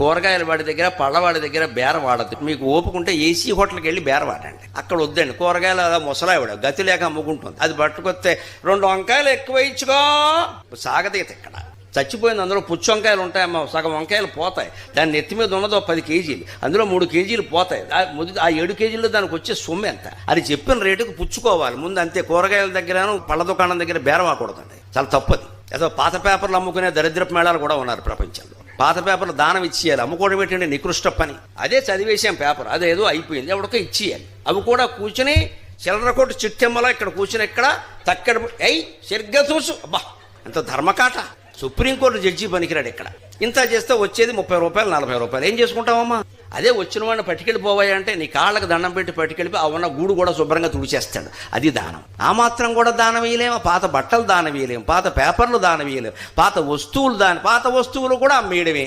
కూరగాయల వాడి దగ్గర పళ్ళవాడి దగ్గర బేరం వాడద్దు. మీకు ఓపుకుంటే ఏసీ హోటల్కి వెళ్ళి బేరం వాడండి. అక్కడ వద్దండి. కూరగాయలు అలా ముసలావిడ గతి లేక అమ్ముకుంటుంది. అది పట్టుకొస్తే 2 వంకాయలు ఎక్కువ ఇచ్చుకో సాగదీత. ఇక్కడ చచ్చిపోయింది. అందులో పుచ్చు వంకాయలు ఉంటాయమ్మా, సగం వంకాయలు పోతాయి. దాని నెత్తి మీద ఉన్నదో 10 కేజీలు, అందులో 3 కేజీలు పోతాయి. ఆ 7 కేజీల్లో దానికి వచ్చే సొమ్ము ఎంత? అది చెప్పిన రేటుకు పుచ్చుకోవాలి ముందు, అంతే. కూరగాయల దగ్గర పళ్ళ దుకాణం దగ్గర బేరం ఆకూడదండి, చాలా తప్పది. ఏదో పాత పేపర్లు అమ్ముకునే దరిద్రపు మేళాలు కూడా ఉన్నారు ప్రపంచంలో. పాత పేపర్లు దానం ఇచ్చేయాలి, అమ్ముకోవడం ఏంటంటే నికృష్ట పని. అదే చదివేసాం పేపర్, అదేదో అయిపోయింది, ఎవరికో ఇచ్చేయాలి. అవి కూడా కూర్చుని చిల్లరకోటి చిట్టెమ్మలో ఇక్కడ కూర్చుని ఇక్కడ తక్కడ సరిగ్గా చూసు. అబ్బా ఎంత ధర్మకాట! సుప్రీంకోర్టు జడ్జి పనికిరాడు ఇక్కడ. ఇంత చేస్తే వచ్చేది 30 రూపాయలు 40 రూపాయలు. ఏం చేసుకుంటావమ్మా? అదే వచ్చిన వాడిని పట్టుకెళ్ళిపోవాయంటే నీ కాళ్ళకి దండం పెట్టి పట్టుకెళ్ళిపోయి ఆ ఉన్న గూడు కూడా శుభ్రంగా తుడిచేస్తాడు. అది దానం. ఆ మాత్రం కూడా దానం వేయలేము. పాత బట్టలు దానం వేయలేము, పాత పేపర్లు దానం వేయలేము, పాత వస్తువులు కూడా అమ్మేయడమే.